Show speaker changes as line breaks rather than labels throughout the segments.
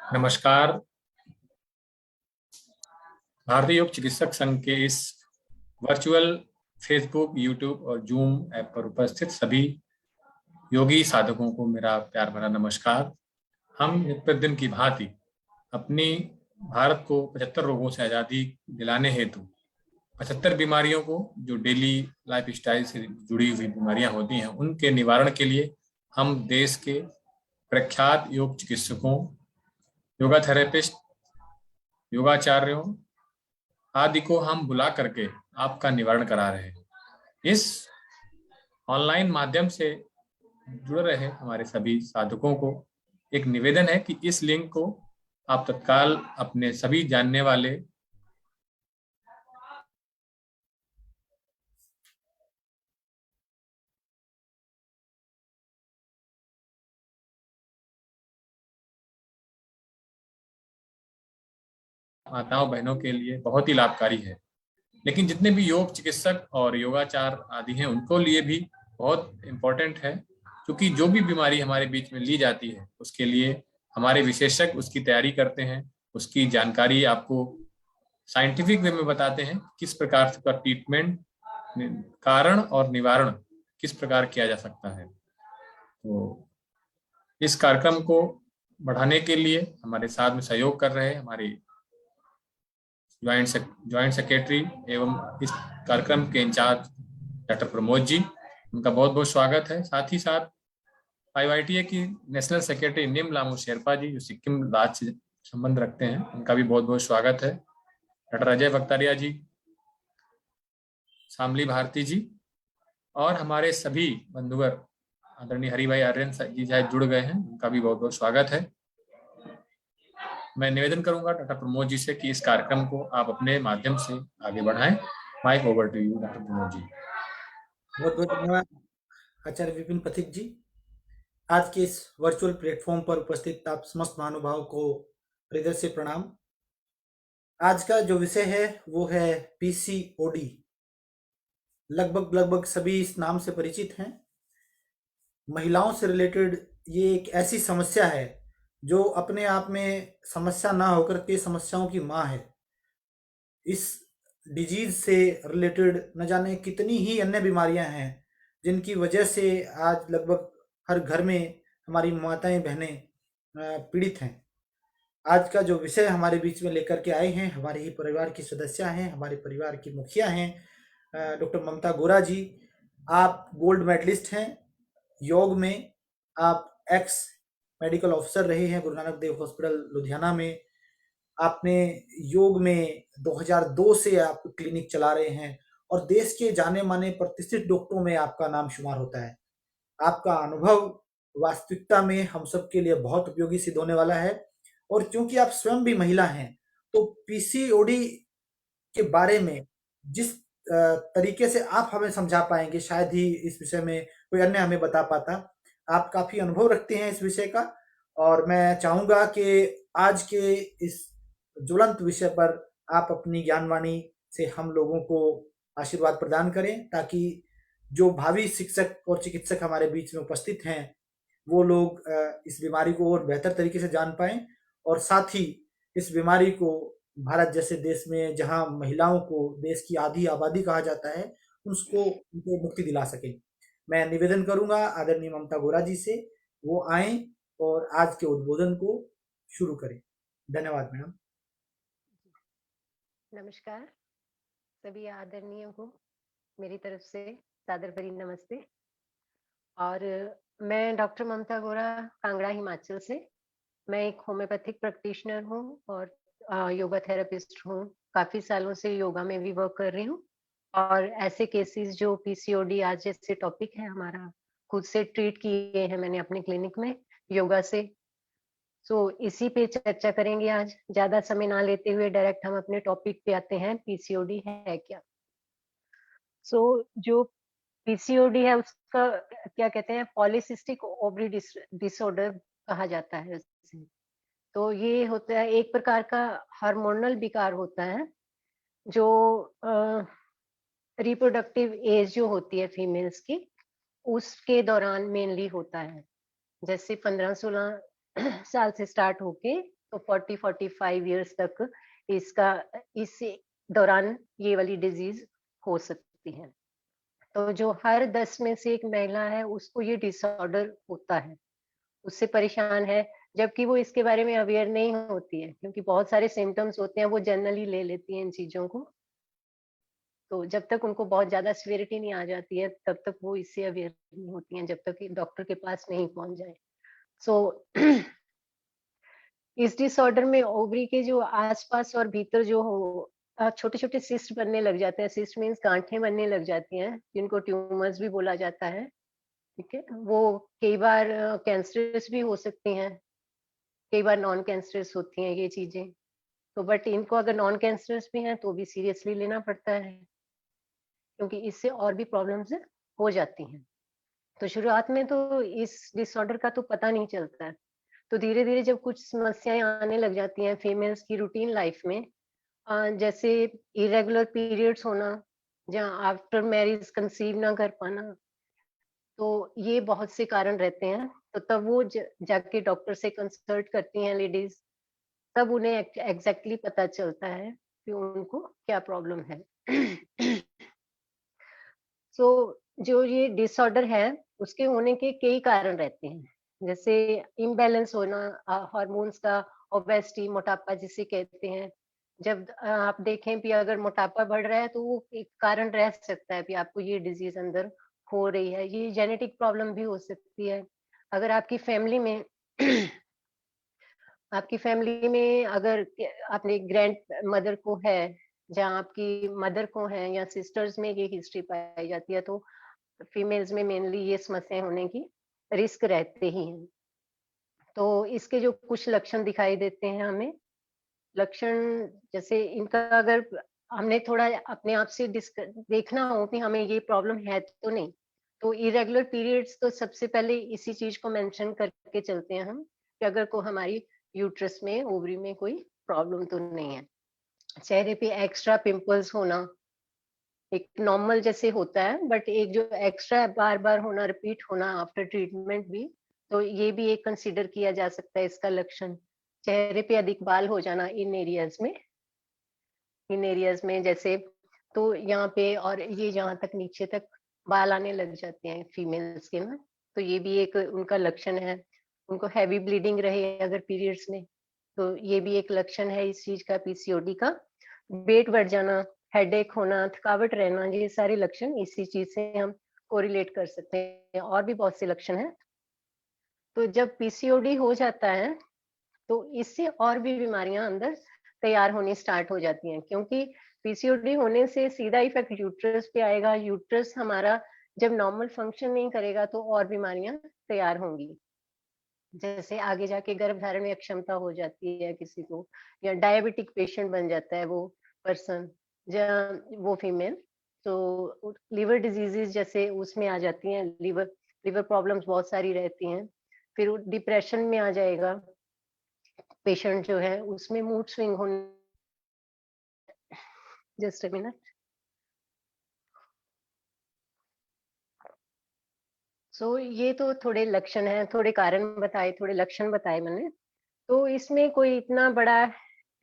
नमस्कार। भारतीय योग चिकित्सक संघ के इस वर्चुअल फेसबुक, यूट्यूब और जूम ऐप पर उपस्थित सभी योगी साधकों को मेरा प्यार भरा नमस्कार। हम नित्य दिन की भांति अपनी भारत को 75 रोगों से आज़ादी दिलाने हेतु 75 बीमारियों को, जो डेली लाइफ स्टाइल से जुड़ी हुई बीमारियां होती हैं, उनके निवारण के लिए हम देश के प्रख्यात योग चिकित्सकों, योगा थेरेपिस्ट, योगाचार्यों आदि को हम बुला करके आपका निवारण करा रहे हैं। इस ऑनलाइन माध्यम से जुड़ रहे हमारे सभी साधकों को एक निवेदन है कि इस लिंक को आप तत्काल अपने सभी जानने वाले माताओं बहनों के लिए बहुत ही लाभकारी है। लेकिन जितने भी योग चिकित्सक और योगाचार आदि हैं, उनको लिए भी बहुत इम्पोर्टेंट है, क्योंकि जो भी बीमारी हमारे बीच में ली जाती है उसके लिए हमारे विशेषज्ञ उसकी तैयारी करते हैं, उसकी जानकारी आपको साइंटिफिक वे में बताते हैं, किस प्रकार से उसका ट्रीटमेंट, कारण और निवारण किस प्रकार किया जा सकता है। तो इस कार्यक्रम को बढ़ाने के लिए हमारे साथ में सहयोग कर रहे हमारे ज्वाइंट सेक्रेटरी एवं इस कार्यक्रम के इंचार्ज डॉक्टर प्रमोद जी, उनका बहुत बहुत स्वागत है। साथ ही साथ आईवाईटीए की नेशनल सेक्रेटरी निम लामू शेरपा जी, जो सिक्किम राज्य से संबंध रखते हैं, उनका भी बहुत बहुत स्वागत है। डॉक्टर अजय बख्तारिया जी, शामली भारती जी और हमारे सभी बंधुवर आदरणीय हरिभाई आर्यन जी शायद जुड़ गए हैं, उनका भी बहुत बहुत स्वागत है। मैं निवेदन करूंगा डॉक्टर प्रमोद जी से कि इस कार्यक्रम को आप अपने माध्यम से आगे बढ़ाएं। Mike over to you doctor Pramod ji.
बहुत बहुत धन्यवाद आचार्य विपिन पथिक जी। आज के इस वर्चुअल प्लेटफॉर्म पर उपस्थित आप समस्त महानुभाव को हृदय से प्रणाम। आज का जो विषय है वो है पीसीओडी। लगभग सभी इस नाम से परिचित हैं। महिलाओं से रिलेटेड ये एक ऐसी समस्या है जो अपने आप में समस्या ना होकर के समस्याओं की माँ है। इस डिजीज से रिलेटेड न जाने कितनी ही अन्य बीमारियां हैं जिनकी वजह से आज लगभग हर घर में हमारी माताएं बहनें पीड़ित हैं। आज का जो विषय हमारे बीच में लेकर के आए हैं, हमारे ही परिवार की सदस्य हैं, हमारे परिवार की मुखिया हैं, डॉक्टर ममता गोरा जी। आप गोल्ड मेडलिस्ट हैं योग में। आप एक्स मेडिकल ऑफिसर रहे हैं गुरु नानक देव हॉस्पिटल लुधियाना में। आपने योग में 2002 से आप क्लिनिक चला रहे हैं और देश के जाने माने प्रतिष्ठित डॉक्टरों में आपका नाम शुमार होता है। आपका अनुभव वास्तविकता में हम सब के लिए बहुत उपयोगी सिद्ध होने वाला है। और क्योंकि आप स्वयं भी महिला हैं, तो पीसीओडी के बारे में जिस तरीके से आप हमें समझा पाएंगे, शायद ही इस विषय में कोई अन्य हमें बता पाता। आप काफी अनुभव रखते हैं इस विषय का और मैं चाहूंगा कि आज के इस ज्वलंत विषय पर आप अपनी ज्ञानवाणी से हम लोगों को आशीर्वाद प्रदान करें, ताकि जो भावी शिक्षक और चिकित्सक हमारे बीच में उपस्थित हैं वो लोग इस बीमारी को और बेहतर तरीके से जान पाएं और साथ ही इस बीमारी को भारत जैसे देश में जहां महिलाओं को देश की आधी आबादी कहा जाता है, उसको उनको मुक्ति दिला सकें। मैं निवेदन करूंगा आदरणीय ममता गोरा जी से, वो आए और आज के उद्बोधन को शुरू करें। धन्यवाद मैडम।
नमस्कार सभी आदरणीयों को मेरी तरफ से सादर भरी नमस्ते। और मैं डॉक्टर ममता गोरा, कांगड़ा हिमाचल से। मैं एक होम्योपैथिक प्रैक्टिशनर हूँ और योगा थेरेपिस्ट हूँ। काफी सालों से योगा में भी वर्क कर रही हूँ और ऐसे केसेस जो पीसीओडी आज जैसे टॉपिक है हमारा, खुद से ट्रीट किए हैं मैंने अपने क्लिनिक में योगा से। इसी पे चर्चा करेंगे आज। ज्यादा समय ना लेते हुए डायरेक्ट हम अपने टॉपिक पे आते हैं, पीसीओडी है क्या। जो पीसीओडी है उसका क्या कहते हैं, पॉलीसिस्टिक ओवरी डिसऑर्डर कहा जाता है उसे। तो ये होता है एक प्रकार का हार्मोनल विकार होता है जो रिप्रोडक्टिव एज जो होती है फीमेल्स की, उसके दौरान मेनली होता है। जैसे 15-16 साल से स्टार्ट होके तो 40-45 इयर्स तक इस दौरान ये वाली डिजीज हो सकती है। तो जो हर 10 में से एक महिला है उसको ये डिसऑर्डर होता है, उससे परेशान है, जबकि वो इसके बारे में अवेयर नहीं होती है, क्योंकि बहुत सारे सिम्टम्स होते हैं, वो जनरली ले लेती हैं इन चीजों को। तो जब तक उनको बहुत ज्यादा सिवियरिटी नहीं आ जाती है तब तक वो इससे अवेयर नहीं होती हैं, जब तक कि डॉक्टर के पास नहीं पहुंच जाए। सो इस डिसऑर्डर में ओवरी के जो आसपास और भीतर जो हो छोटे छोटे सिस्ट बनने लग जाते हैं। सिस्ट मीन्स गांठें बनने लग जाती हैं, जिनको ट्यूमर्स भी बोला जाता है। ठीक है, वो कई बार कैंसरस भी हो सकती हैं, कई बार नॉन कैंसरस होती हैं ये चीजें। तो बट इनको अगर नॉन कैंसरस भी हैं तो भी सीरियसली लेना पड़ता है, क्योंकि इससे और भी प्रॉब्लम्स हो जाती हैं। तो शुरुआत में तो इस डिसऑर्डर का तो पता नहीं चलता है, तो धीरे धीरे जब कुछ समस्याएं आने लग जाती हैं फीमेल्स की रूटीन लाइफ में, जैसे इरेगुलर पीरियड्स होना, जहाँ आफ्टर मैरिज कंसीव ना कर पाना, तो ये बहुत से कारण रहते हैं। तो तब वो जाके डॉक्टर से कंसल्ट करती हैं लेडीज, तब उन्हें एग्जैक्टली पता चलता है कि उनको क्या प्रॉब्लम है। सो जो ये डिसऑर्डर है उसके होने के कई कारण रहते हैं, जैसे इम्बैलेंस होना हार्मोन्स का, ओबेसिटी, मोटापा जिसे कहते हैं। जब आप देखें भी अगर मोटापा बढ़ रहा है तो वो एक कारण रह सकता है कि आपको ये डिजीज अंदर हो रही है। ये जेनेटिक प्रॉब्लम भी हो सकती है। अगर आपकी फैमिली में आपकी फैमिली में अगर अपने ग्रैंड मदर को है, जहाँ आपकी मदर को है या सिस्टर्स में ये हिस्ट्री पाई जाती है, तो फीमेल्स में मेनली ये समस्याएं होने की रिस्क रहते ही हैं। तो इसके जो कुछ लक्षण दिखाई देते हैं हमें, लक्षण जैसे इनका अगर हमने थोड़ा अपने आप से देखना हो कि हमें ये प्रॉब्लम है तो नहीं, तो इरेगुलर पीरियड्स तो सबसे पहले इसी चीज को मेंशन करके चलते हैं हम, कि अगर को हमारी यूट्रस में ओवरी में कोई प्रॉब्लम तो नहीं है। चेहरे पे एक्स्ट्रा पिंपल्स होना एक नॉर्मल जैसे होता है, बट एक जो एक्स्ट्रा बार बार होना, रिपीट होना आफ्टर ट्रीटमेंट भी, तो ये भी एक कंसीडर किया जा सकता है इसका लक्षण। चेहरे पे अधिक बाल हो जाना इन एरियाज में जैसे, तो यहाँ पे और ये यहाँ तक नीचे तक बाल आने लग जाते हैं फीमेल्स के ना, तो ये भी एक उनका लक्षण है। उनको हैवी ब्लीडिंग रहे अगर पीरियड्स में, तो ये भी एक लक्षण है इस चीज का, पीसीओडी का। वेट बढ़ जाना, हेडेक होना, थकावट रहना, ये सारे लक्षण इसी चीज से हम कोरिलेट कर सकते हैं। और भी बहुत से लक्षण हैं। तो जब पीसीओडी हो जाता है तो इससे और भी बीमारियां अंदर तैयार होनी स्टार्ट हो जाती हैं, क्योंकि पीसीओडी होने से सीधा इफेक्ट यूट्रस पे आएगा। यूट्रस हमारा जब नॉर्मल फंक्शन नहीं करेगा तो और बीमारियां तैयार होंगी, जैसे आगे जाके गर्भधारण में अक्षमता हो जाती है किसी को, या डायबिटिक पेशेंट बन जाता है वो पर्सन, वो फीमेल। तो लिवर डिजीजेस जैसे उसमें आ जाती हैं, लिवर प्रॉब्लम्स बहुत सारी रहती हैं। फिर डिप्रेशन में आ जाएगा पेशेंट जो है, उसमें मूड स्विंग होने, जस्ट अ मिनट। सो ये तो थोड़े लक्षण हैं, थोड़े कारण बताए, थोड़े लक्षण बताए मैंने। तो इसमें कोई इतना बड़ा,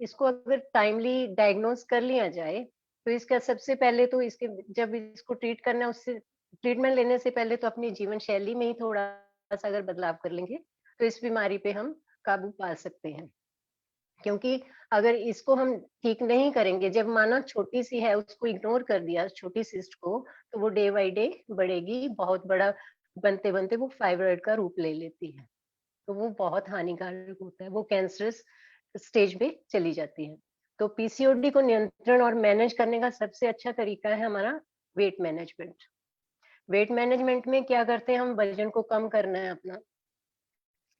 इसको अगर टाइमली डायग्नोज कर लिया जाए तो इसका सबसे पहले तो इसके जब इसको ट्रीट करना है, उससे ट्रीटमेंट लेने से पहले तो अपनी जीवन शैली में ही थोड़ा सा अगर बदलाव कर लेंगे तो इस बीमारी पे हम काबू पा सकते हैं। क्योंकि अगर इसको हम ठीक नहीं करेंगे, जब माना छोटी सी है उसको इग्नोर कर दिया छोटी सिस्ट को, तो वो डे बाय डे बढ़ेगी, बहुत बड़ा बनते बनते वो फाइब्रॉइड का रूप ले लेती है। तो वो बहुत हानिकारक होता है, वो कैंसरस स्टेज पे चली जाती है। तो पीसीओडी को नियंत्रण और मैनेज करने का सबसे अच्छा तरीका है हमारा वेट मैनेजमेंट। वेट मैनेजमेंट में क्या करते हैं हम, वजन को कम करना है अपना,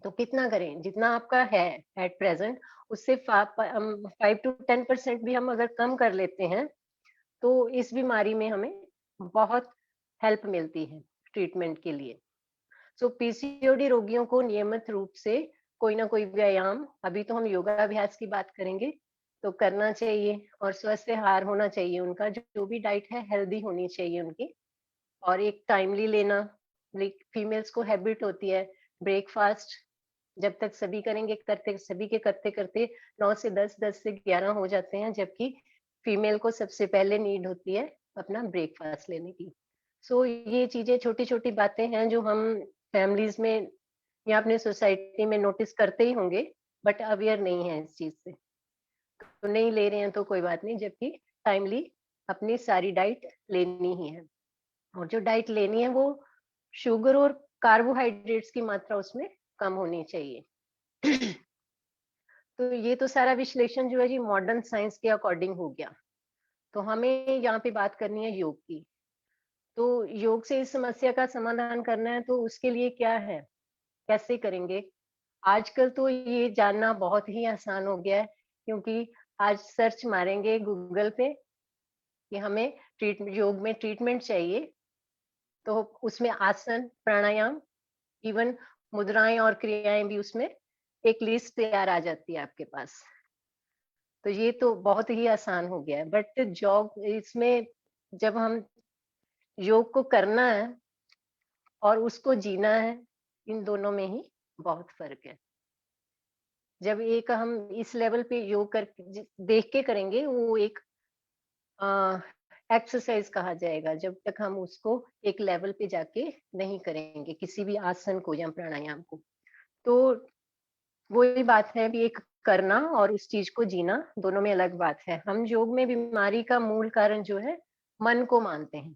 तो कितना करें, जितना आपका है एट प्रेजेंट, उससे 5 to 10% भी हम अगर कम कर लेते हैं तो इस बीमारी में हमें बहुत हेल्प मिलती है ट्रीटमेंट के लिए। सो पीसीओडी रोगियों को नियमित रूप से कोई ना कोई व्यायाम, अभी तो हम योगाभ्यास की बात करेंगे, तो करना चाहिए, और स्वस्थ आहार होना चाहिए उनका, जो भी डाइट है हेल्दी होनी चाहिए उनकी, और एक टाइमली लेना। लाइक फीमेल्स को हैबिट होती है ब्रेकफास्ट जब तक सभी करेंगे करते सभी के करते करते 9 से 10, 10 से 11 हो जाते हैं, जबकि फीमेल को सबसे पहले नीड होती है अपना ब्रेकफास्ट लेने की। सो ये चीजें छोटी छोटी बातें हैं जो हम फैमिलीज में या अपने सोसाइटी में नोटिस करते ही होंगे, बट अवेयर नहीं है इस चीज से। तो नहीं ले रहे हैं तो कोई बात नहीं, जबकि टाइमली अपनी सारी डाइट लेनी ही है। और जो डाइट लेनी है वो शुगर और कार्बोहाइड्रेट्स की मात्रा उसमें कम होनी चाहिए। तो ये तो सारा विश्लेषण जो है जी मॉडर्न साइंस के अकॉर्डिंग हो गया। तो हमें यहाँ पे बात करनी है योग की। तो योग से इस समस्या का समाधान करना है तो उसके लिए क्या है, कैसे करेंगे? आजकल तो ये जानना बहुत ही आसान हो गया है, क्योंकि आज सर्च मारेंगे गूगल पे कि हमें योग में ट्रीटमेंट चाहिए, तो उसमें आसन, प्राणायाम, इवन मुद्राएं और क्रियाएं भी उसमें एक लिस्ट तैयार आ जाती है आपके पास। तो ये तो बहुत ही आसान हो गया है, बट योग इसमें जब हम योग को करना है और उसको जीना है, इन दोनों में ही बहुत फर्क है। जब एक हम इस लेवल पे योग कर देख के करेंगे, वो एक एक्सरसाइज कहा जाएगा, जब तक हम उसको एक लेवल पे जाके नहीं करेंगे किसी भी आसन को या प्राणायाम को। तो वही बात है, भी एक करना और उस चीज को जीना दोनों में अलग बात है। हम योग में बीमारी का मूल कारण जो है मन को मानते हैं।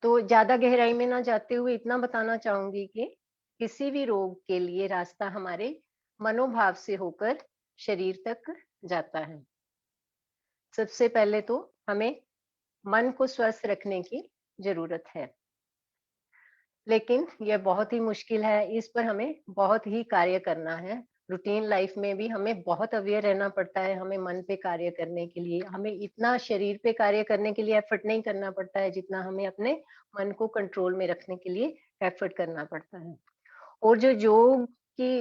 तो ज्यादा गहराई में ना जाते हुए इतना बताना चाहूंगी कि किसी भी रोग के लिए रास्ता हमारे मनोभाव से होकर शरीर तक जाता है। सबसे पहले तो हमें मन को स्वस्थ रखने की जरूरत है, लेकिन यह बहुत ही मुश्किल है। इस पर हमें बहुत ही कार्य करना है। रूटीन लाइफ में भी हमें बहुत अवेयर रहना पड़ता है। हमें मन पे कार्य करने के लिए हमें इतना शरीर पे कार्य करने के लिए एफर्ट नहीं करना पड़ता है, जितना हमें अपने मन को कंट्रोल में रखने के लिए एफर्ट करना पड़ता है। और जो योग की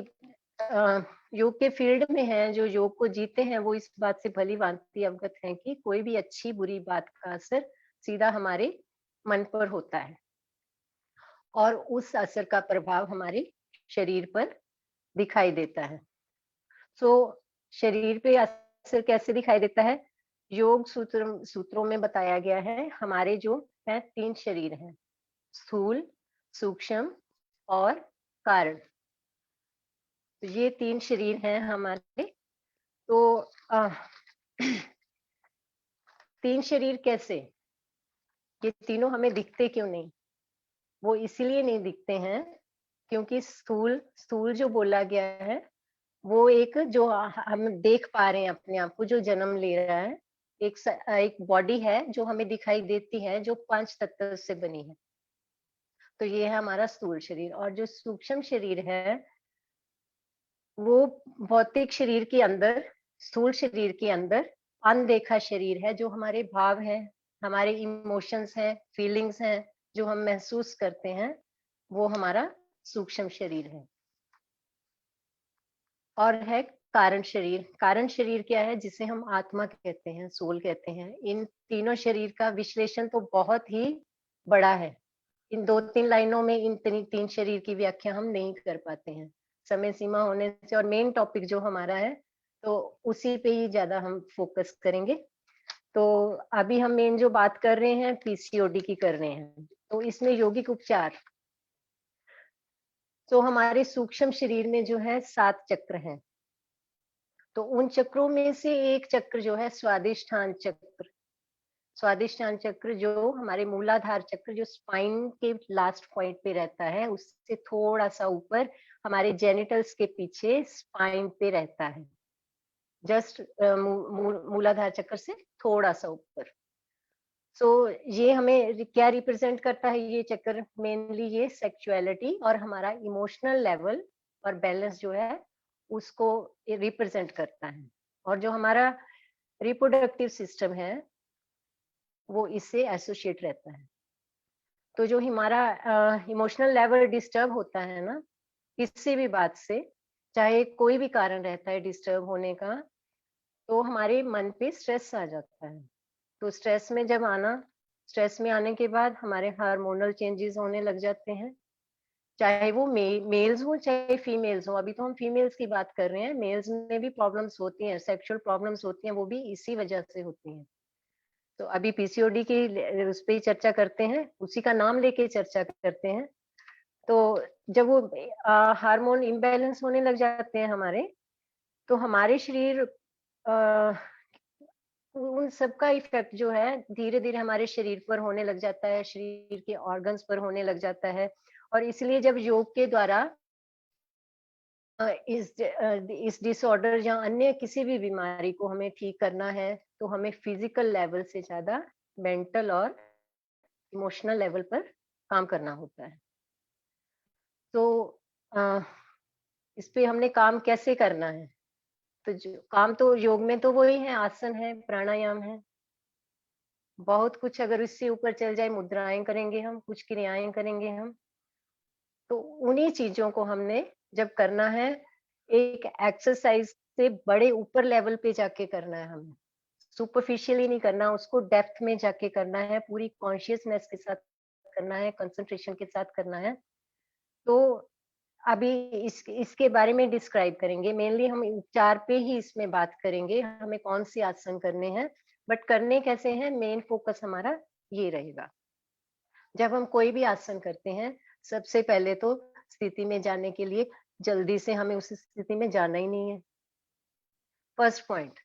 योग के फील्ड में है, जो योग को जीते हैं, वो इस बात से भली भांति अवगत हैं कि कोई भी अच्छी बुरी बात का असर सीधा हमारे मन पर होता है, और उस असर का प्रभाव हमारे शरीर पर दिखाई देता है। सो शरीर पे असर कैसे दिखाई देता है? योग सूत्रों में बताया गया है, हमारे जो है 3 शरीर हैं, स्थूल, सूक्ष्म और कारण। तो ये 3 शरीर हैं हमारे। तो 3 शरीर कैसे? ये तीनों हमें दिखते क्यों नहीं? वो इसीलिए नहीं दिखते हैं क्योंकि स्थूल स्थूल जो बोला गया है, वो एक जो हम देख पा रहे हैं अपने आप को, जो जन्म ले रहा है, एक बॉडी है जो हमें दिखाई देती है, जो 5 तत्व से बनी है। तो ये है हमारा स्थूल शरीर। और जो सूक्ष्म शरीर है, वो भौतिक शरीर के अंदर, स्थूल शरीर के अंदर अनदेखा शरीर है, जो हमारे भाव है, हमारे इमोशंस हैं, फीलिंग्स हैं, जो हम महसूस करते हैं, वो हमारा सूक्ष्म शरीर है। और है कारण शरीर। कारण शरीर क्या है? जिसे हम आत्मा कहते हैं, सोल कहते हैं। इन तीनों शरीर का विश्लेषण तो बहुत ही बड़ा है। इन 2-3 लाइनों में इन 3 शरीर की व्याख्या हम नहीं कर पाते हैं, समय सीमा होने से। और मेन टॉपिक जो हमारा है, तो उसी पे ही ज्यादा हम फोकस करेंगे। तो अभी हम मेन जो बात कर रहे हैं पीसीओडी की कर रहे हैं। तो इसमें यौगिक उपचार, तो हमारे सूक्ष्म शरीर में जो है 7 चक्र हैं। तो उन चक्रों में से एक चक्र जो है स्वादिष्ठान चक्र। स्वादिष्ठान चक्र जो हमारे मूलाधार चक्र, जो स्पाइन के लास्ट पॉइंट पे रहता है, उससे थोड़ा सा ऊपर हमारे जेनिटल्स के पीछे स्पाइन पे रहता है। जस्ट मूलाधार चक्र से थोड़ा सा ऊपर। सो ये हमें क्या रिप्रेजेंट करता है? ये चक्र मेनली ये सेक्सुअलिटी और हमारा इमोशनल लेवल और बैलेंस जो है उसको रिप्रेजेंट करता है। और जो हमारा रिप्रोडक्टिव सिस्टम है, वो इससे एसोसिएट रहता है। तो जो हमारा इमोशनल लेवल डिस्टर्ब होता है ना, किसी भी बात से, चाहे कोई भी कारण रहता है डिस्टर्ब होने का, तो हमारे मन पे स्ट्रेस आ जाता है। तो स्ट्रेस में जब आना, स्ट्रेस में आने के बाद हमारे हार्मोनल चेंजेस होने लग जाते हैं। चाहे वो मेल्स हो चाहे फीमेल्स हो। अभी तो हम फीमेल्स की बात कर रहे हैं, मेल्स में भी प्रॉब्लम्स होती हैं, सेक्सुअल प्रॉब्लम्स होती हैं, वो भी इसी वजह से होती हैं। तो अभी पीसीओडी की उस पे ही चर्चा करते हैं, उसी का नाम लेके चर्चा करते हैं। तो जब वो हार्मोन इम्बैलेंस होने लग जाते हैं हमारे, तो हमारे शरीर उन सब का इफेक्ट जो है धीरे-धीरे हमारे शरीर पर होने लग जाता है, शरीर के ऑर्गन्स पर होने लग जाता है। और इसलिए जब योग के द्वारा इस डिसऑर्डर या अन्य किसी भी बीमारी को हमें ठीक करना है, तो हमें फिजिकल लेवल से ज़्यादा मेंटल और इमोशनल लेवल पर काम करना होता है। तो अ, इस पे हमने काम कैसे करना है? तो जो काम तो योग में तो वही है, आसन है, प्राणायाम है। बहुत कुछ अगर इससे ऊपर चल जाए, मुद्राएँ करेंगे हम, कुछ क्रियाएँ करेंगे हम। तो उन्हीं चीज़ों को हमने जब करना है, एक एक्सरसाइज़ से बड़े ऊपर लेवल पे जाके करना है हमें। सुपरफिशियली नहीं करना, उसको डेप्थ में जाके करना है, पूरी कॉन्शियसनेस के साथ करना है, कंसंट्रेशन के साथ करना है। तो अभी इसके बारे में डिस्क्राइब करेंगे। मेनली हम उपचार पे ही इसमें बात करेंगे, हमें कौन से आसन करने हैं, बट करने कैसे हैं, मेन फोकस हमारा ये रहेगा। जब हम कोई भी आसन करते हैं, सबसे पहले तो स्थिति में जाने के लिए जल्दी से हमें उस स्थिति में जाना ही नहीं है। फर्स्ट पॉइंट,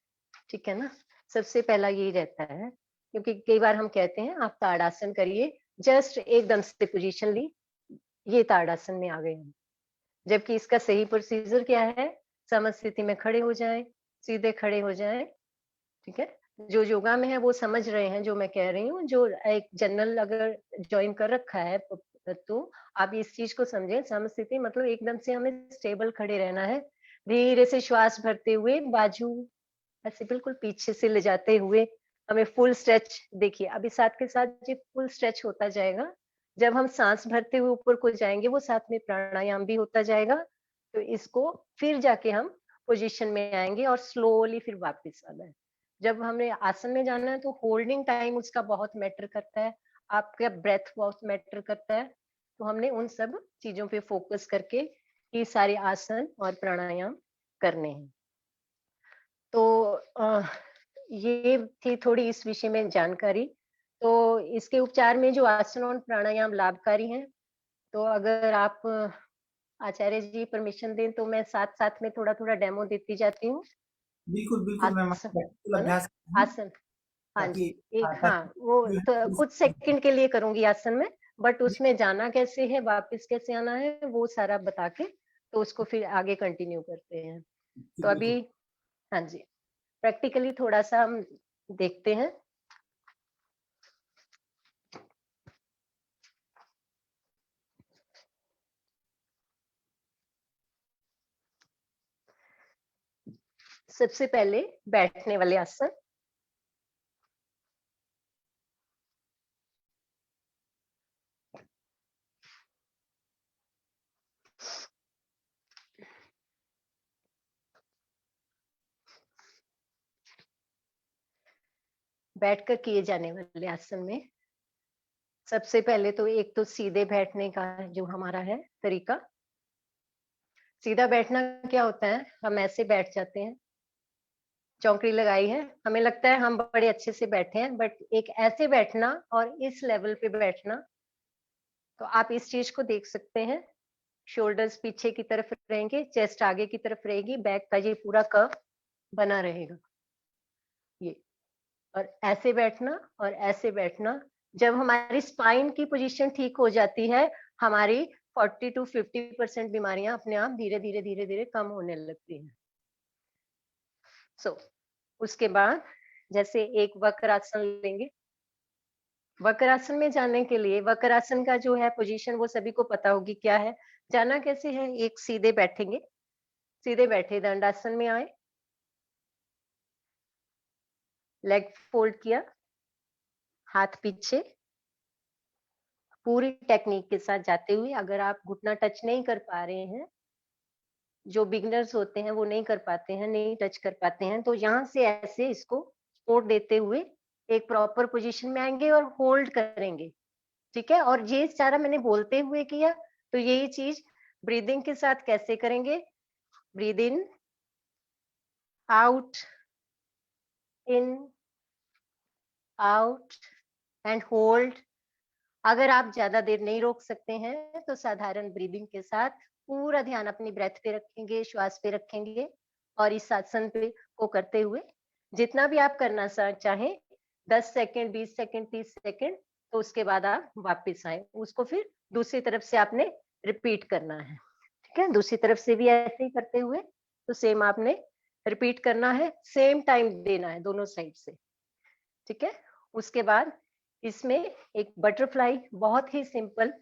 ठीक है ना? सबसे पहला यही रहता है, क्योंकि कई बार हम कहते हैं आप ताड़ासन करिए, जस्ट एकदम से पोजीशन ली, ये ताड़ासन में आ गए हम। जबकि इसका सही प्रोसीजर क्या है? समस्थिति में खड़े हो जाएं, सीधे खड़े हो जाएं, ठीक है? जो योगा में है वो समझ रहे हैं जो मैं कह रही हूँ। जो एक जनरल अगर ज्वाइन कर रखा है तो आप इस चीज को समझें। समस्थिति मतलब एकदम से हमें स्टेबल खड़े रहना है। धीरे से श्वास भरते हुए बाजू ऐसे बिल्कुल पीछे से ले जाते हुए हमें फुल स्ट्रेच, देखिए अभी साथ के साथ ये फुल स्ट्रेच होता जाएगा। जब हम सांस भरते हुए ऊपर को जाएंगे वो साथ में प्राणायाम भी होता जाएगा। तो इसको फिर जाके हम पोजीशन में आएंगे और स्लोली फिर वापस आना है। जब हमें आसन में जाना है तो होल्डिंग टाइम उसका बहुत मैटर करता है, आपका ब्रेथ बहुत मैटर करता है। तो हमने उन सब चीजों पे फोकस करके ये सारे आसन और प्राणायाम करने हैं। तो ये थी थोड़ी इस विषय में जानकारी। तो इसके उपचार में जो आसन और प्राणायाम लाभकारी हैं, तो अगर आप आचार्य जी परमिशन दें तो मैं साथ-साथ में थोड़ा-थोड़ा डेमो देती जाती हूँ।
बिल्कुल, बिल्कुल मैम, आप
आसन,
प्रैक्टिकल
है ना?
अभ्यास करें
आसन, हाँ जी।
ताकि
एक हाँ,
ताकि
वो
जो
तो
है
कुछ सेकंड के लिए करूँगी आसन में, बट उसमें जाना कैसे है, वापस कैसे आना है, वो सारा बता के, तो उसको फिर आगे कंटिन्यू करते हैं। तो अभी
बिल्कुल।
हाँ जी, प्रैक्टिकली थोड़ा-सा हम देखते हैं। सबसे पहले बैठने वाले आसन। बैठकर किए जाने वाले आसन में सबसे पहले तो एक तो सीधे बैठने का जो हमारा है तरीका। सीधा बैठना क्या होता है, हम ऐसे बैठ जाते हैं, चौकड़ी लगाई है, हमें लगता है हम बड़े अच्छे से बैठे हैं, बट एक ऐसे बैठना और इस लेवल पे बैठना, तो आप इस चीज को देख सकते हैं। शोल्डर्स पीछे की तरफ रहेंगे, चेस्ट आगे की तरफ रहेगी, बैक का ये पूरा कर्व बना रहेगा ये। और ऐसे बैठना और ऐसे बैठना, जब हमारी स्पाइन की पोजीशन ठीक हो जाती है, हमारी 40 टू 50% बीमारियां अपने आप धीरे धीरे धीरे धीरे कम होने लगती हैं। उसके बाद जैसे एक वक्रासन लेंगे। वक्रासन में जाने के लिए वक्रासन का जो है पोजीशन वो सभी को पता होगी क्या है। जाना कैसे है, एक सीधे बैठेंगे, सीधे बैठे दंडासन में आए, लेग फोल्ड किया, हाथ पीछे, पूरी टेक्निक के साथ जाते हुए। अगर आप घुटना टच नहीं कर पा रहे हैं, जो बिगिनर्स होते हैं वो नहीं कर पाते हैं, नहीं टच कर पाते हैं, तो यहाँ से ऐसे इसको सपोर्ट देते हुए एक प्रॉपर पोजीशन में आएंगे और होल्ड करेंगे, ठीक है। और ये सारा मैंने बोलते हुए किया, तो यही चीज ब्रीदिंग के साथ कैसे करेंगे? Breathe in, out, in, out and hold. अगर आप ज्यादा देर नहीं रोक सकते हैं तो साधारण ब्रीदिंग के साथ पूरा ध्यान अपनी ब्रेथ पे रखेंगे, श्वास पे रखेंगे, और इस आसन पे को करते हुए जितना भी आप करना चाहें, 10 सेकंड, 20 सेकंड, 30 सेकंड, तो उसके बाद आप वापस आए। उसको फिर दूसरी तरफ से आपने रिपीट करना है। ठीक है, दूसरी तरफ से भी ऐसे ही करते हुए तो सेम आपने रिपीट करना है, सेम टाइम देना है दोनों साइड से। ठीक है, उसके बाद इसमें एक बटरफ्लाई, बहुत ही सिंपल।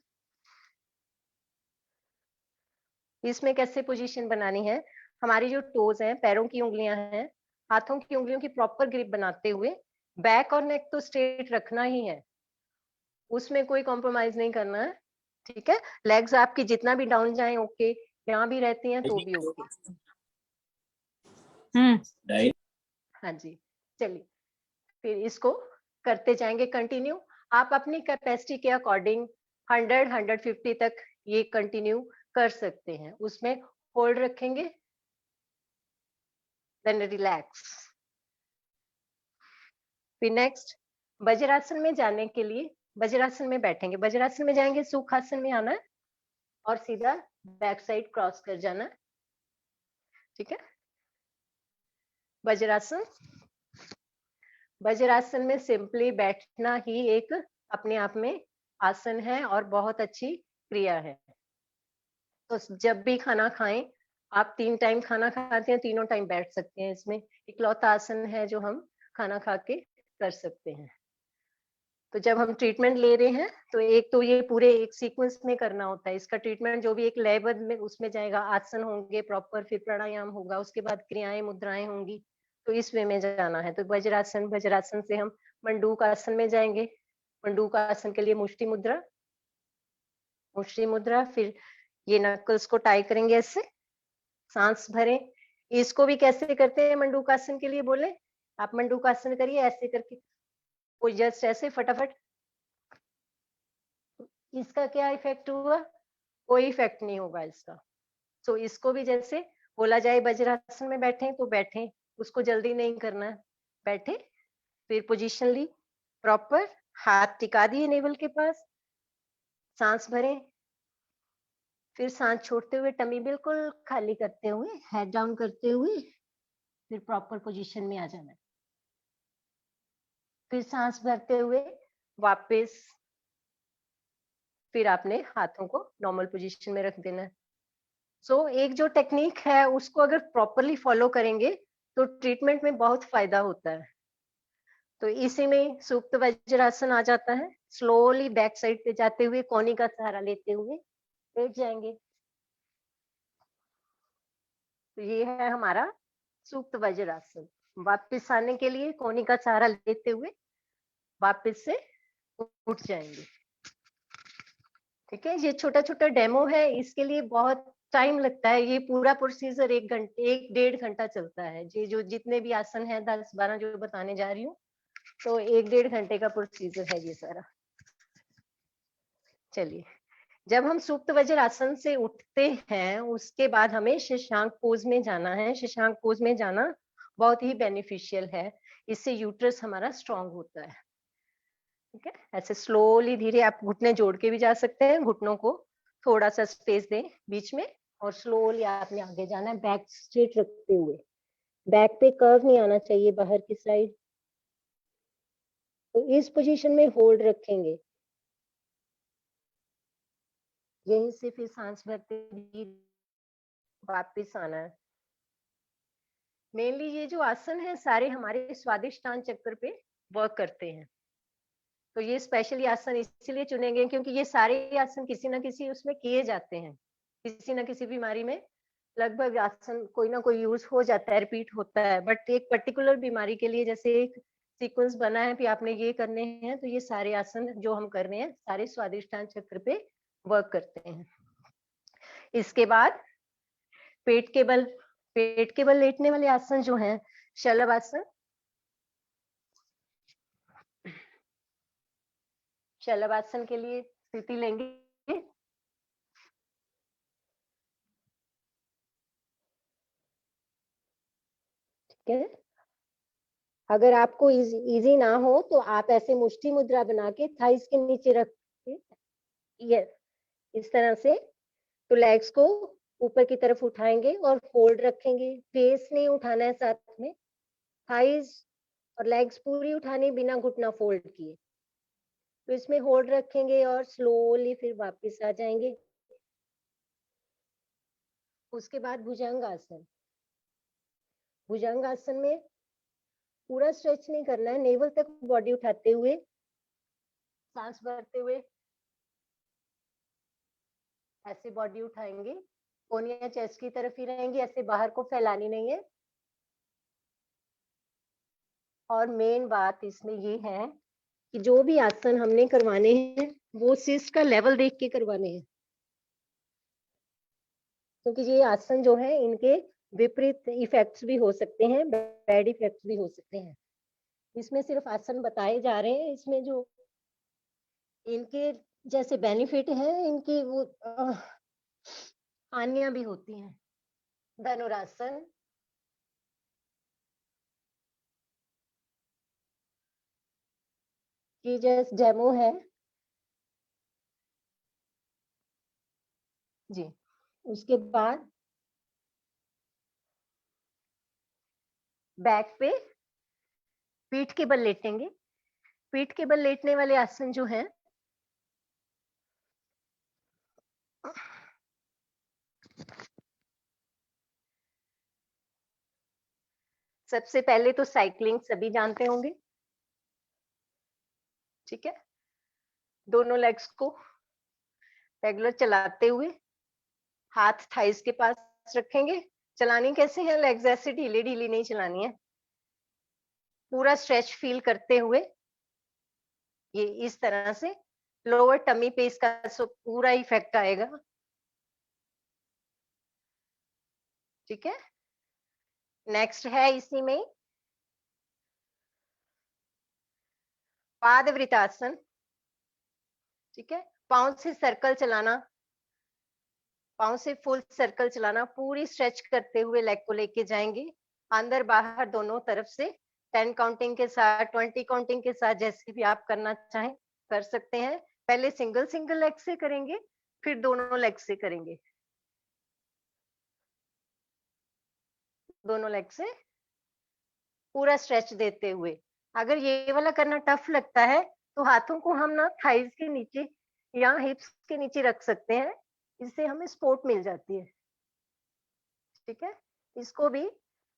इसमें कैसे पोजीशन बनानी है? हमारी जो टोज हैं, पैरों की उंगलियां हैं, हाथों की उंगलियों की प्रॉपर ग्रिप बनाते हुए बैक और नेक तो स्ट्रेट रखना ही है, उसमें कोई कॉम्प्रोमाइज नहीं करना है। ठीक है, लेग्स आपकी जितना भी डाउन जाए ओके, यहाँ भी रहती हैं तो भी ओके। हाँ जी, चलिए फिर इसको करते जाएंगे कंटिन्यू। आप अपनी कैपेसिटी के अकॉर्डिंग 100, 150 तक ये कंटिन्यू कर सकते हैं। उसमें होल्ड रखेंगे, देन रिलैक्स। फिर नेक्स्ट वज्रासन में जाने के लिए वज्रासन में बैठेंगे। वज्रासन में जाएंगे, सुखासन में आना है और सीधा बैक साइड क्रॉस कर जाना है। ठीक है, वज्रासन। वज्रासन में सिंपली बैठना ही एक अपने आप में आसन है और बहुत अच्छी क्रिया है। तो जब भी खाना खाएं, आप 3 टाइम खाना खाते हैं, तीनों टाइम बैठ सकते हैं। इसमें इकलौता आसन है जो हम खाना खा के कर सकते हैं। तो जब हम ट्रीटमेंट ले रहे हैं तो एक तो ये पूरे एक सीक्वेंस में करना होता है। इसका ट्रीटमेंट जो भी एक लयबद्ध में उसमें जाएगा, आसन होंगे प्रॉपर, फिर प्राणायाम होगा, उसके बाद क्रियाएं, मुद्राएं होंगी, तो इस वे में जाना है। तो वज्रासन, वज्रासन से हम मंडूक आसन में जाएंगे। मंडूक आसन के लिए मुष्टि मुद्रा, मुष्टि मुद्रा, फिर ये नकल्स को टाई करेंगे ऐसे, सांस भरें। इसको भी कैसे करते हैं मंडूकासन के लिए बोले? आप मंडूकासन करिए ऐसे करके, कोई जस्ट ऐसे फटाफट। इसका क्या इफेक्ट हुआ? कोई इफेक्ट नहीं होगा इसका। तो इसको भी जैसे बोला जाए वज्रासन में बैठे तो बैठे, उसको जल्दी नहीं करना है, बैठे, फिर पोजीशन ली प्रॉपर, हाथ टिका दिए नेवल के पास, सांस भरें, फिर सांस छोड़ते हुए टमी बिल्कुल खाली करते हुए, हेड डाउन करते हुए, फिर प्रॉपर पोजीशन में आ जाना है। फिर सांस भरते हुए वापस, फिर आपने हाथों को नॉर्मल पोजीशन में रख देना है। सो एक जो टेक्निक है उसको अगर प्रॉपरली फॉलो करेंगे तो ट्रीटमेंट में बहुत फायदा होता है। तो इसी में सुप्त वज्रासन आ जाता है। स्लोली बैक साइड पे जाते हुए कोहनी का सहारा लेते हुए बैठ जाएंगे। तो ये है हमारा सुप्त वज्रासन। वापस आने के लिए कोहनी का सहारा लेते हुए वापस से उठ जाएंगे। ठीक है, ये छोटा छोटा डेमो है, इसके लिए बहुत टाइम लगता है। ये पूरा प्रोसीजर 1 घंटे, 1-1.5 घंटा चलता है। ये जो जितने भी आसन है 10-12 जो बताने जा रही हूँ, तो 1-1.5 घंटे का प्रोसीजर है ये सारा। चलिए, जब हम सुप्त वज्रासन से उठते हैं उसके बाद हमें शशांक पोज में जाना है। शशांक पोज में जाना बहुत ही बेनिफिशियल है, इससे यूट्रस हमारा स्ट्रांग होता है। ठीक है, ऐसे स्लोली धीरे आप घुटने जोड़ के भी जा सकते हैं, घुटनों को थोड़ा सा स्पेस दें बीच में, और स्लोली आपने आगे जाना है बैक स्ट्रेट रखते हुए। बैक पे कर्व नहीं आना चाहिए बाहर की साइड। तो इस पोजीशन में होल्ड रखेंगे, यहीं से फिर सांस भरते वापिस आना है। मेनली ये जो आसन है सारे हमारे स्वादिष्टान चक्र पे वर्क करते हैं। तो ये स्पेशली आसन इसीलिए चुने गए क्योंकि ये सारे आसन किसी ना किसी उसमें किए जाते हैं। किसी ना किसी बीमारी में लगभग आसन कोई ना कोई यूज हो जाता है, रिपीट होता है। बट एक पर्टिकुलर बीमारी के लिए जैसे एक सीक्वेंस बना है कि आपने ये करने हैं, तो ये सारे आसन जो हम कर रहे हैं सारे स्वादिष्टान चक्र पे वर्क करते हैं। इसके बाद पेट के बल लेटने वाले आसन जो हैं, शलभ आसन। शलभ आसन के लिए स्थिति लेंगे, ठीक है। अगर आपको इजी ना हो तो आप ऐसे मुष्टि मुद्रा बना के थाइस के नीचे रख के, यस, इस तरह से, तो लेग्स को ऊपर की तरफ उठाएंगे और फोल्ड रखेंगे। फेस नहीं उठाना है, साथ में थाइस और लेग्स पूरी उठानी बिना घुटना फोल्ड किए। तो इसमें होल्ड रखेंगे और स्लोली फिर वापस आ जाएंगे। उसके बाद भुजंगासन। भुजंगासन में पूरा स्ट्रेच नहीं करना है, नेवल तक बॉडी उठाते हुए, सांस भरते हुए ऐसे बॉडी उठाएंगे। कोनिया चेस्ट की तरफ ही रहेंगी, ऐसे बाहर को फैलानी नहीं है। और मेन बात इसमें ये है कि जो भी आसन हमने करवाने हैं वो सिस्ट का लेवल देख के करवाने हैं, क्योंकि ये आसन जो है इनके विपरीत इफेक्ट्स भी हो सकते हैं, बैड इफेक्ट्स भी हो सकते हैं। इसमें सिर्फ आसन बताए जा रहे हैं, इसमें जो इनके जैसे बेनिफिट है इनकी वो हानियां भी होती हैं। धनुरासन, की जैसे डेमो है जी। उसके बाद बैक पे पीठ के बल लेटेंगे। पीठ के बल लेटने वाले आसन जो है, सबसे पहले तो साइकिलिंग सभी जानते होंगे, ठीक है। दोनों लेग्स को रेगुलर चलाते हुए हाथ थाइस के पास रखेंगे। चलानी कैसे है, लेग्स ऐसे ढीली ढीली नहीं चलानी है, पूरा स्ट्रेच फील करते हुए ये इस तरह से लोअर टमी पे इसका पूरा इफेक्ट आएगा, ठीक है। नेक्स्ट है इसी में पादवृतासन, ठीक है। पांव से सर्कल चलाना, पांव से फुल सर्कल चलाना, पूरी स्ट्रेच करते हुए लेग को लेके जाएंगे अंदर बाहर दोनों तरफ से। 10 काउंटिंग के साथ, 20 काउंटिंग के साथ, जैसे भी आप करना चाहें कर सकते हैं। पहले सिंगल सिंगल लेग से करेंगे, फिर दोनों लेग से करेंगे, दोनों लेग से पूरा स्ट्रेच देते हुए। अगर ये वाला करना टफ लगता है तो हाथों को हम ना थाइज के नीचे या हिप्स के नीचे रख सकते हैं, इससे हमें सपोर्ट मिल जाती है, ठीक है। इसको भी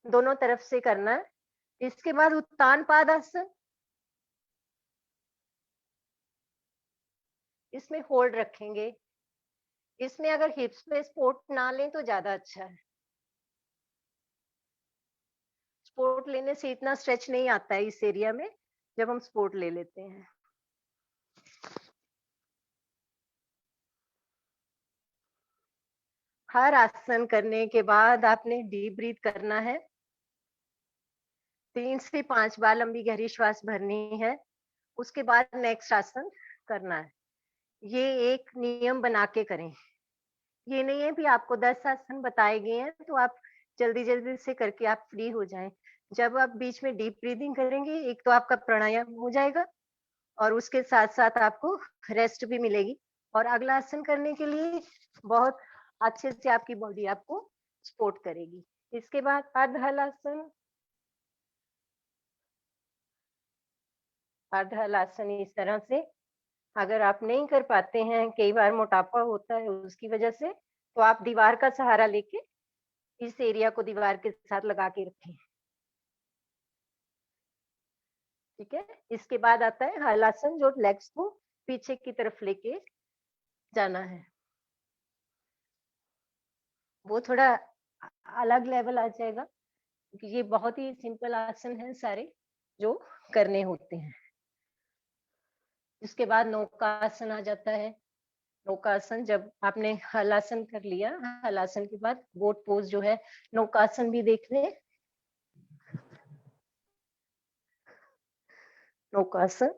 दोनों तरफ से करना है। इसके बाद उत्तान पादासन, इसमें होल्ड रखेंगे। इसमें अगर हिप्स पे सपोर्ट ना लें तो ज्यादा अच्छा है, सपोर्ट लेने से इतना स्ट्रेच नहीं आता है इस एरिया में जब हम सपोर्ट ले लेते हैं। हर आसन करने के बाद आपने डीप ब्रीथ करना है, 3 से 5 बार लंबी गहरी श्वास भरनी है। उसके बाद नेक्स्ट आसन करना है। ये एक नियम बना के करें, ये नहीं है कि आपको 10 आसन बताए गए हैं तो आप जल्दी जल्दी से करके आप फ्री हो जाएं। जब आप बीच में डीप ब्रीदिंग करेंगे, एक तो आपका प्राणायाम हो जाएगा और उसके साथ साथ आपको रेस्ट भी मिलेगी, और अगला आसन करने के लिए बहुत अच्छे से आपकी बॉडी आपको सपोर्ट करेगी। इसके बाद अर्धहलासन। अर्धहलासन इस तरह से, अगर आप नहीं कर पाते हैं, कई बार मोटापा होता है उसकी वजह से, तो आप दीवार का सहारा लेके इस एरिया को दीवार के साथ लगा के रखें, ठीक है। इसके बाद आता है हलासन, जो लेग्स को पीछे की तरफ लेके जाना है। वो थोड़ा अलग लेवल आ जाएगा, क्योंकि ये बहुत ही सिंपल आसन है सारे जो करने होते हैं। इसके बाद नौकासन आ जाता है। नौकासन, जब आपने हलासन कर लिया, हलासन के बाद बोट पोज जो है, नौकासन भी देख लें। नौकासन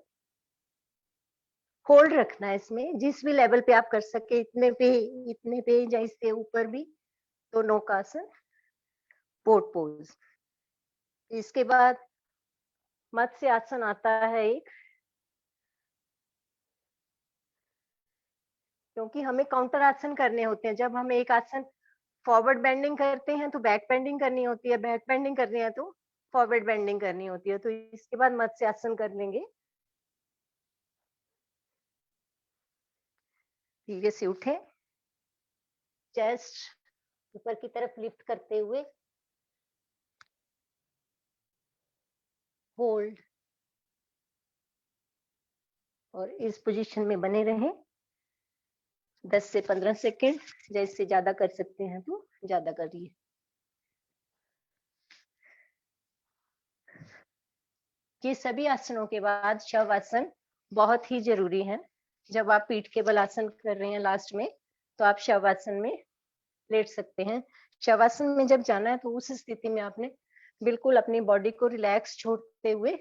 होल्ड रखना है इसमें, जिस भी लेवल पे आप कर सके, इतने पे या इससे ऊपर भी, तो नौकासन बोट पोज। इसके बाद मत्स्य आसन आता है एक, क्योंकि हमें काउंटर आसन करने होते हैं। जब हम एक आसन फॉरवर्ड बेंडिंग करते हैं तो बैक बेंडिंग करनी होती है, बैक बेंडिंग करनी है तो फॉरवर्ड बेंडिंग करनी होती है। तो इसके बाद मत्स्य आसन कर लेंगे। धीरे से उठे, चेस्ट ऊपर की तरफ लिफ्ट करते हुए, होल्ड, और इस पोजीशन में बने रहें 10 से 15 सेकेंड। जैसे ज्यादा कर सकते हैं तो ज्यादा करिए। ये सभी आसनों के बाद शवासन बहुत ही जरूरी है। जब आप पीठ के बल आसन कर रहे हैं लास्ट में, तो आप शवासन में लेट सकते हैं। शवासन में जब जाना है तो उस स्थिति में आपने बिल्कुल अपनी बॉडी को रिलैक्स छोड़ते हुए,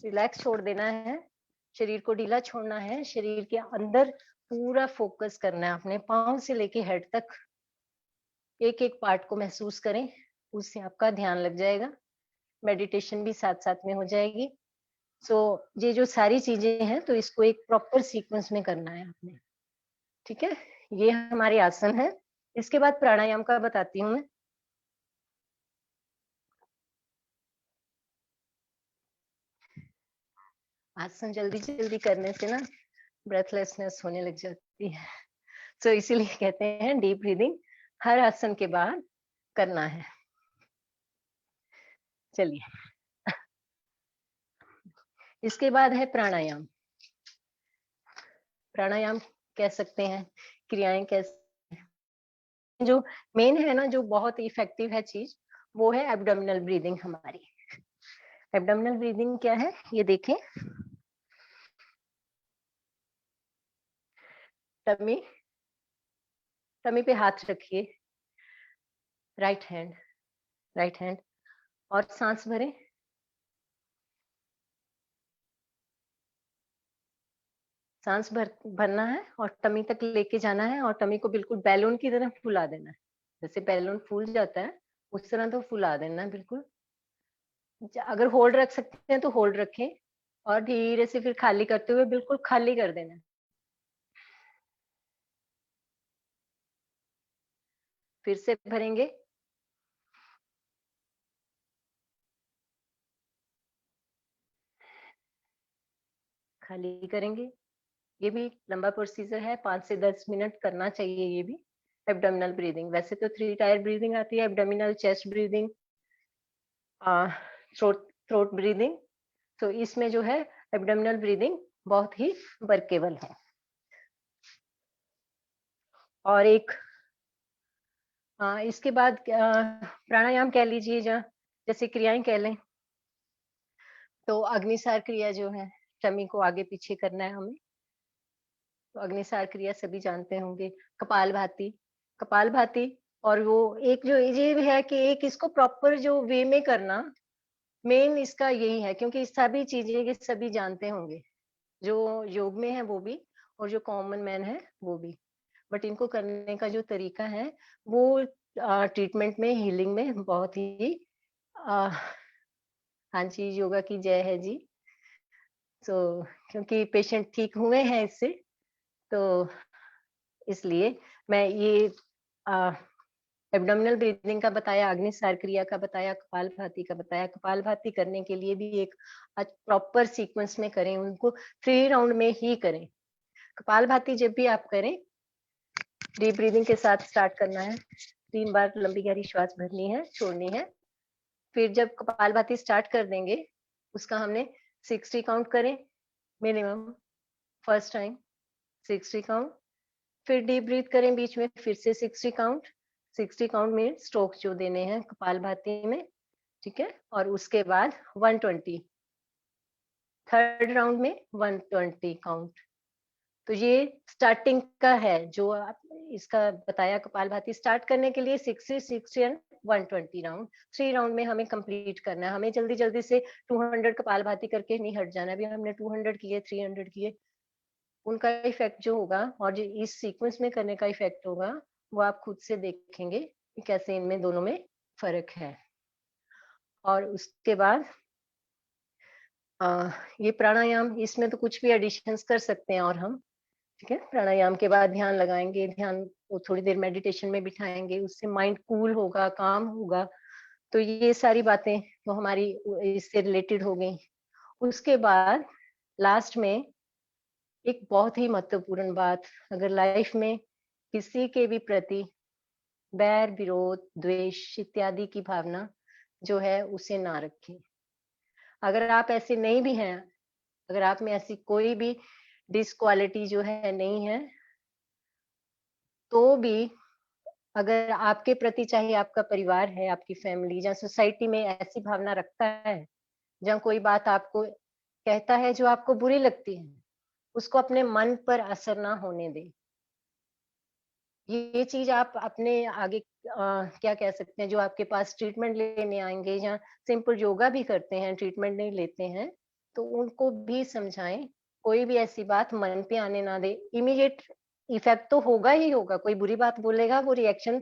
रिलैक्स छोड़ देना है, शरीर को ढीला छोड़ना है, शरीर के अंदर पूरा फोकस करना है। अपने पांव से लेके हेड तक एक एक पार्ट को महसूस करें, उससे आपका ध्यान लग जाएगा, मेडिटेशन भी साथ साथ में हो जाएगी। सो ये जो सारी चीजें हैं, तो इसको एक प्रॉपर सीक्वेंस में करना है आपने, ठीक है। ये हमारे आसन है। इसके बाद प्राणायाम का बताती हूँ मैं। आसन जल्दी जल्दी करने से ना ब्रेथलेसनेस होने लग जाती है, तो इसीलिए कहते हैं डीप ब्रीदिंग हर आसन के बाद करना है। चलिए, इसके बाद है प्राणायाम। प्राणायाम कह सकते हैं, क्रियाएं कह सकते हैं। जो मेन है ना, जो बहुत इफेक्टिव है चीज, वो है एब्डोमिनल ब्रीदिंग हमारी। एब्डोमिनल ब्रीदिंग क्या है ये देखें। टमी, टमी पे हाथ रखिए, राइट हैंड, राइट हैंड, और सांस भरें। सांस भरना है और टमी तक लेके जाना है, और टमी को बिल्कुल बैलून की तरह फुला देना है। जैसे बैलून फूल जाता है उस तरह तो फुला देना है बिल्कुल। अगर होल्ड रख सकते हैं तो होल्ड रखें, और धीरे से फिर खाली करते हुए बिल्कुल खाली कर देना है। फिर से भरेंगे, खाली करेंगे। ये भी लंबा प्रोसीजर है, 5 से 10 मिनट करना चाहिए ये भी। एब्डोमिनल ब्रीदिंग, वैसे तो 3 टायर ब्रीदिंग आती है, abdominal, chest breathing, throat breathing. तो इसमें जो है एब्डोमिनल ब्रीदिंग बहुत ही वर्केबल है। और एक इसके बाद प्राणायाम कह लीजिए, जैसे क्रियाएं कह लें, तो अग्निसार क्रिया जो है, टमी को आगे पीछे करना है हमें, तो अग्निसार क्रिया सभी जानते होंगे। कपालभाति, कपालभाति, और वो एक जो ये भी है कि एक इसको प्रॉपर जो वे में करना, मेन इसका यही है, क्योंकि सभी चीजें ये सभी जानते होंगे, जो योग में है वो भी, और जो कॉमन मैन है वो भी, बट इनको करने का जो तरीका है वो ट्रीटमेंट में, हीलिंग में बहुत ही हाँ जी, योगा की जय है जी। तो क्योंकि पेशेंट ठीक हुए हैं इससे, तो इसलिए मैं ये एब्डोमिनल ब्रीदिंग का बताया, अग्निसार क्रिया का बताया, कपालभाति का बताया। कपालभाति करने के लिए भी एक प्रॉपर सीक्वेंस में करें, उनको 3 राउंड में ही करें। कपालभाति जब भी आप करें, डीप ब्रीदिंग के साथ स्टार्ट करना है। 3 बार लंबी गहरी श्वास भरनी है, छोड़नी है। फिर जब कपालभाति स्टार्ट कर देंगे, उसका हमने 60 काउंट करें मिनिमम, फर्स्ट टाइम 60 काउंट। फिर डीप ब्रीथ करें बीच में, फिर से 60 काउंट। 60 काउंट में स्ट्रोक जो देने हैं कपालभाति में, ठीक है। और उसके बाद 120, थर्ड राउंड में 120 काउंट। तो ये स्टार्टिंग का है, जो आप इसका बताया कपालभाति स्टार्ट करने के लिए 60, 60 एंड 120 राउंड, 3 राउंड में हमें कंप्लीट करना है। हमें जल्दी जल्दी से 200 कपालभाति करके नहीं हट जाना। अभी हमने 200 किए, 300 किए, उनका इफेक्ट जो होगा और जो इस सीक्वेंस में करने का इफेक्ट होगा, वो आप खुद से देखेंगे कि कैसे इनमें दोनों में फर्क है। और उसके बाद ये प्राणायाम, इसमें तो कुछ भी एडिशंस कर सकते हैं और हम, ठीक है। प्राणायाम के बाद ध्यान लगाएंगे, ध्यान को थोड़ी देर मेडिटेशन में बिठाएंगे, उससे माइंड कूल होगा, काम होगा। तो ये सारी बातें तो हमारी इससे रिलेटेड हो गई। उसके बाद लास्ट में एक बहुत ही महत्वपूर्ण बात, अगर लाइफ में किसी के भी प्रति बैर, विरोध, द्वेष इत्यादि की भावना जो है उसे ना रखें। अगर आप ऐसे नहीं भी हैं, अगर आप में ऐसी कोई भी डिसक्वालिटी जो है नहीं है, तो भी अगर आपके प्रति, चाहे आपका परिवार है, आपकी फैमिली या सोसाइटी में ऐसी भावना रखता है, जहाँ कोई बात आपको कहता है जो आपको बुरी लगती है, उसको अपने मन पर असर ना होने दें। ये चीज आप अपने आगे क्या कह सकते हैं, जो आपके पास ट्रीटमेंट लेने आएंगे या सिंपल योगा भी करते हैं, ट्रीटमेंट नहीं लेते हैं, तो उनको भी समझाएं। कोई भी ऐसी बात मन पे आने ना दे। इमीडिएट इफेक्ट तो होगा ही होगा, कोई बुरी बात बोलेगा, वो रिएक्शन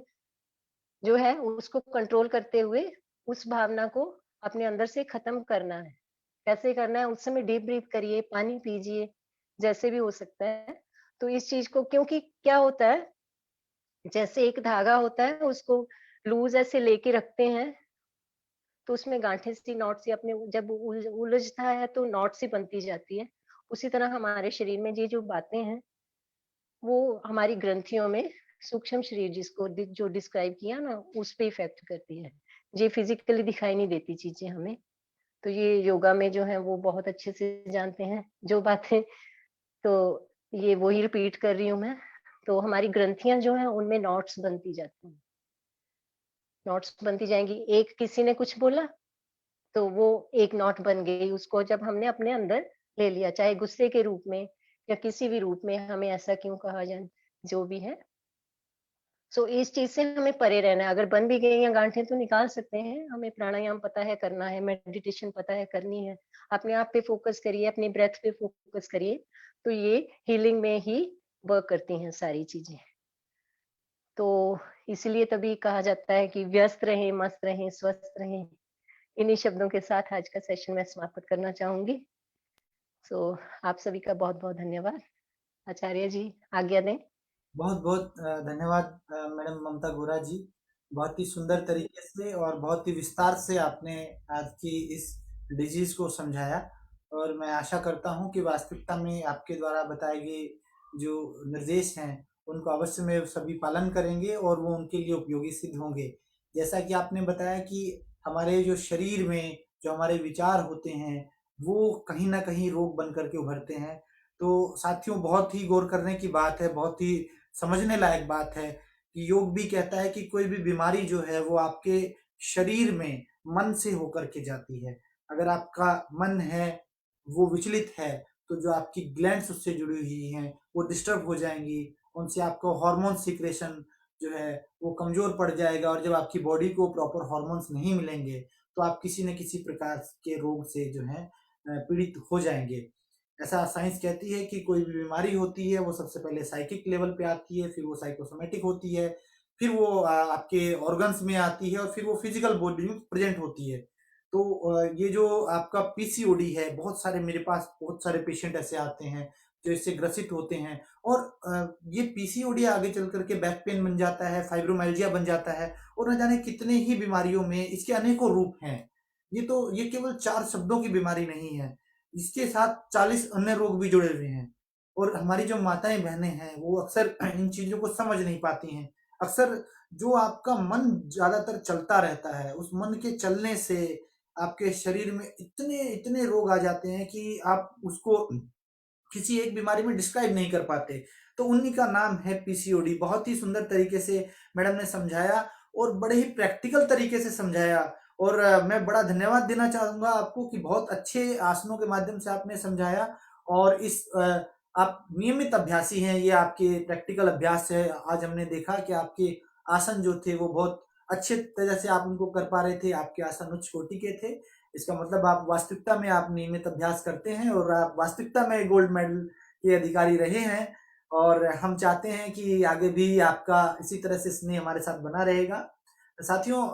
जो है उसको कंट्रोल करते हुए उस भावना को अपने अंदर से खत्म करना है। कैसे करना है? उस समय डीप ब्रीथ करिए, पानी पीजिए, जैसे भी हो सकता है। तो इस चीज को, क्योंकि क्या होता है, जैसे एक धागा होता है, उसको लूज ऐसे लेके रखते हैं, तो उसमें गांठें सी, नॉट सी अपने जब उलझता है तो नॉट सी बनती जाती है। उसी तरह हमारे शरीर में ये जो बातें हैं, वो हमारी ग्रंथियों में सूक्ष्म शरीर, जिसको जो डिस्क्राइब किया ना, उस पे इफेक्ट करती है। ये फिजिकली दिखाई नहीं देती चीजें हमें। तो ये योगा में जो है वो बहुत अच्छे से जानते हैं जो बातें। तो ये वही रिपीट कर रही हूँ मैं। तो हमारी ग्रंथियां जो है उनमें नॉट्स बनती जाती हैं, नॉट्स बनती जाएंगी। एक किसी ने कुछ बोला तो वो एक नॉट बन गई, उसको जब हमने अपने अंदर ले लिया, चाहे गुस्से के रूप में या किसी भी रूप में, हमें ऐसा क्यों कहा जाए, जो भी है। सो इस चीज से हमें परे रहना है। अगर बन भी गई हैं गांठें तो निकाल सकते हैं, हमें प्राणायाम पता है करना है, मेडिटेशन पता है करनी है। अपने आप पे फोकस करिए, अपनी ब्रेथ पे फोकस करिए, तो ये हीलिंग में ही वर्क करती हैं सारी चीजें। तो इसलिए तभी कहा जाता है कि व्यस्त रहें, मस्त रहें, स्वस्थ रहें। इन्हीं शब्दों के साथ आज का सेशन मैं समाप्त करना चाहूंगी। सो आप सभी का बहुत बहुत धन्यवाद। आचार्य जी आज्ञा दें।
बहुत बहुत धन्यवाद मैडम ममता गोरा जी। बहुत ही सुंदर तरीके से और बहुत ही विस्तार से आपने आज की इस डिजीज को समझाया, और मैं आशा करता हूं कि वास्तविकता में आपके द्वारा बताए गए जो निर्देश हैं उनको अवश्य में सभी पालन करेंगे और वो उनके लिए उपयोगी सिद्ध होंगे। जैसा कि आपने बताया कि हमारे जो शरीर में जो हमारे विचार होते हैं वो कहीं ना कहीं रोग बन करके उभरते हैं। तो साथियों, बहुत ही गौर करने की बात है, बहुत ही समझने लायक बात है कि योग भी कहता है कि कोई भी बीमारी जो है वो आपके शरीर में मन से होकर के जाती है। अगर आपका मन है वो विचलित है, तो जो आपकी ग्लैंड्स उससे जुड़ी हुई हैं वो डिस्टर्ब हो जाएंगी, उनसे आपको हार्मोन सिक्रेशन जो है वो कमजोर पड़ जाएगा, और जब आपकी बॉडी को प्रॉपर हार्मोन्स नहीं मिलेंगे तो आप किसी न किसी प्रकार के रोग से जो है पीड़ित हो जाएंगे। ऐसा साइंस कहती है कि कोई भी बीमारी होती है वो सबसे पहले साइकिक लेवल पे आती है, फिर वो साइकोसोमेटिक होती है, फिर वो आपके ऑर्गन्स में आती है, और फिर वो फिजिकल बॉडी में प्रेजेंट होती है। तो ये जो आपका पीसीओडी है, बहुत सारे मेरे पास बहुत सारे पेशेंट ऐसे आते हैं जो इससे ग्रसित होते हैं, और ये पीसीओडी आगे चल करके बैक पेन बन जाता है, फाइब्रोमाइल्जिया बन जाता है, और न जाने कितने ही बीमारियों में इसके अनेकों रूप हैं। ये केवल 4 शब्दों की बीमारी नहीं है, इसके साथ 40 अन्य रोग भी जुड़े हुए हैं। और हमारी जो माताएं बहनें हैं वो अक्सर इन चीजों को समझ नहीं पाती हैं। अक्सर जो आपका मन ज्यादातर चलता रहता है, उस मन के चलने से आपके शरीर में इतने इतने रोग आ जाते हैं कि आप उसको किसी एक बीमारी में डिस्क्राइब नहीं कर पाते। तो उन्हीं का नाम है पीसीओडी। बहुत ही सुंदर तरीके से मैडम ने समझाया, और बड़े ही प्रैक्टिकल तरीके से समझाया। और मैं बड़ा धन्यवाद देना चाहूंगा आपको कि बहुत अच्छे आसनों के माध्यम से आपने समझाया, और आप नियमित अभ्यासी हैं, ये आपके प्रैक्टिकल अभ्यास है। आज हमने देखा कि आपके आसन जो थे वो बहुत अच्छे तरह से आप उनको कर पा रहे थे, आपके आसन उच्च कोटि के थे। इसका मतलब आप वास्तविकता में आप नियमित अभ्यास करते हैं, और आप वास्तविकता में गोल्ड मेडल के अधिकारी रहे हैं। और हम चाहते हैं कि आगे भी आपका इसी तरह से स्नेह हमारे साथ बना रहेगा। साथियों,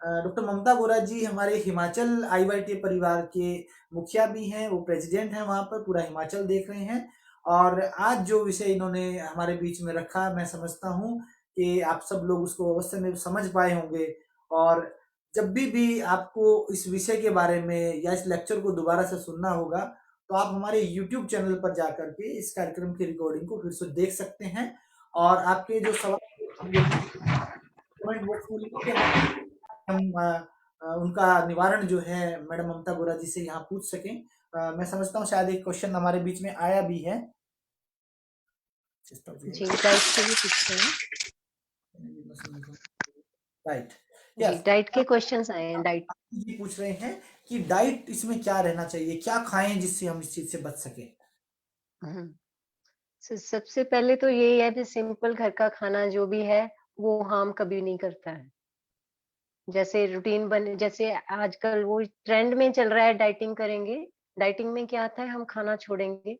डॉक्टर ममता गोरा जी हमारे हिमाचल आईवाईटी परिवार के मुखिया भी हैं, वो प्रेसिडेंट हैं वहाँ पर, पूरा हिमाचल देख रहे हैं। और आज जो विषय इन्होंने हमारे बीच में रखा, मैं समझता हूँ कि आप सब लोग उसको अवश्य में समझ पाए होंगे। और जब भी आपको इस विषय के बारे में या इस लेक्चर को दोबारा से सुनना होगा, तो आप हमारे यूट्यूब चैनल पर जाकर के इस कार्यक्रम की रिकॉर्डिंग को फिर से देख सकते हैं। और आपके जो सवाल कमेंट बॉक्स में लिख के हम उनका निवारण जो है मैडम ममता गोरा जी से यहाँ पूछ सकें। मैं समझता हूँ शायद एक क्वेश्चन हमारे बीच में आया भी है।
जी, डाइट से भी पूछते हैं।
राइट,
जी,
यस।
डाइट के क्वेश्चंस आए हैं। डाइट
जी पूछ रहे हैं कि डाइट इसमें क्या रहना चाहिए, क्या खाएं जिससे हम इस चीज से बच सके।
सबसे पहले तो यही है कि सिंपल घर का खाना जो भी है वो हार्म कभी नहीं करता है। जैसे रूटीन बने, जैसे आजकल वो ट्रेंड में चल रहा है डाइटिंग करेंगे। डाइटिंग में क्या आता है, हम खाना छोड़ेंगे।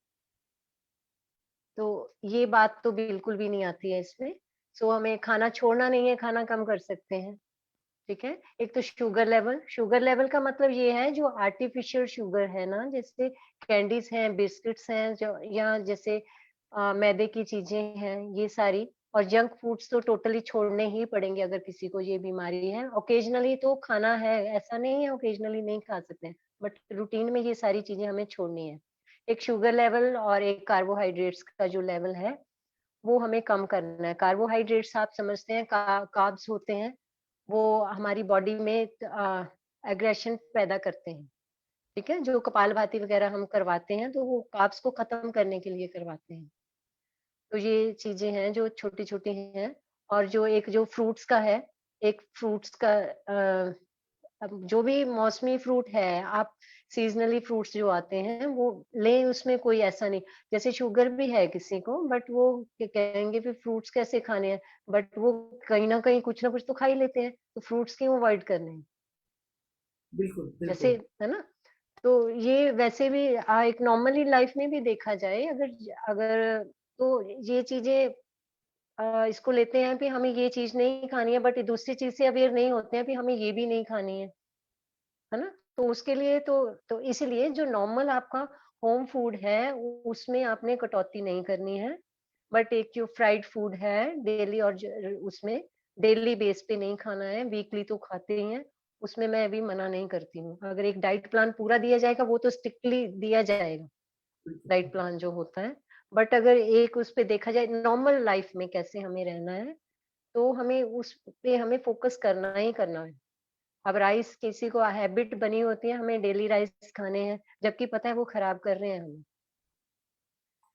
तो ये बात तो बिल्कुल भी नहीं आती है इसमें। सो हमें खाना छोड़ना नहीं है, खाना कम कर सकते हैं। ठीक है? एक तो शुगर लेवल का मतलब ये है जो आर्टिफिशियल शुगर है ना, जैसे कैंडीज़ हैं, बिस्किट्स हैं, जो या जैसे मैदे की चीज़ें हैं, ये सारी। और जंक फूड्स तो टोटली छोड़ने ही पड़ेंगे अगर किसी को ये बीमारी है। ऑकेजनली तो खाना है, ऐसा नहीं है ऑकेजनली नहीं खा सकते हैं, बट रूटीन में ये सारी चीज़ें हमें छोड़नी है। एक शुगर लेवल और एक कार्बोहाइड्रेट्स का जो लेवल है, वो हमें कम करना है। कार्बोहाइड्रेट्स आप समझते हैं कार्ब्स होते हैं, वो हमारी बॉडी में एग्रेशन पैदा करते हैं, ठीक है? जो कपालभाति वगैरह हम करवाते हैं, तो वो कार्ब्स को खत्म करने के लिए करवाते हैं। तो ये चीज़ें हैं जो छोटी-छोटी हैं। और जो एक जो फ्रूट्स का है, एक फ्रूट्स का अब जो भी मौसमी फ्रूट है, आप सीज़नली फ्रूट्स जो आते हैं, वो लें, उसमें कोई ऐसा नहीं। जैसे शुगर भी है किसी को, बट वो कहेंगे कि फ्रूट्स कैसे खाने हैं? बट वो कहीं न कहीं कुछ ना कुछ तो खा ही लेते हैं, तो फ्रूट्स क्यों अवॉइड करने हैं?
बिल्कुल
जैसे,
बिल्कुल।
है ना? तो ये वैसे भी एक नॉर्मली लाइफ में भी देखा जाए, अगर अगर तो ये चीज़ें इसको लेते हैं कि हमें ये चीज़ नहीं खानी है, बट दूसरी चीज़ से अवेयर नहीं होते हैं कि हमें ये भी नहीं खानी है ना? तो उसके लिए तो इसीलिए जो नॉर्मल आपका होम फूड है, उसमें आपने कटौती नहीं करनी है। बट एक जो फ्राइड फूड है डेली, और उसमें डेली बेस पे नहीं खाना है, वीकली तो खाते ही हैं। उसमें मैं अभी मना नहीं करती हूँ। अगर एक डाइट प्लान पूरा दिया जाएगा, वो तो स्ट्रिक्टली दिया जाएगा, डाइट प्लान जो होता है। बट अगर एक उस पे देखा जाए नॉर्मल लाइफ में कैसे हमें रहना है, तो हमें उस पे हमें फोकस करना ही करना है। अब राइस किसी को हैबिट बनी होती है, हमें डेली राइस खाने हैं, जबकि पता है वो खराब कर रहे हैं हमें।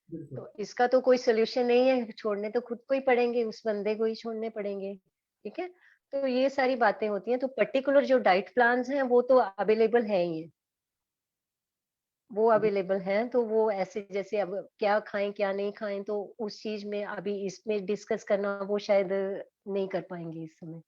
बिल्कुल
तो इसका तो कोई सॉल्यूशन नहीं है, छोड़ने तो खुद को ही पड़ेंगे, उस बंदे को ही छोड़ने पड़ेंगे, ठीक है? तो ये सारी बातें होती हैं, तो पर्टिकुलर जो डाइट प्लान्स हैं, वो तो अवेलेबल है ही हैं। वो अवेलेबल हैं, तो वो ऐसे जैसे अब क्या खाएँ, क्या नहीं खाएँ, तो उस चीज़ में अभी इसमें डिस्कस करना वो शायद नहीं कर पाएँगे इस समय।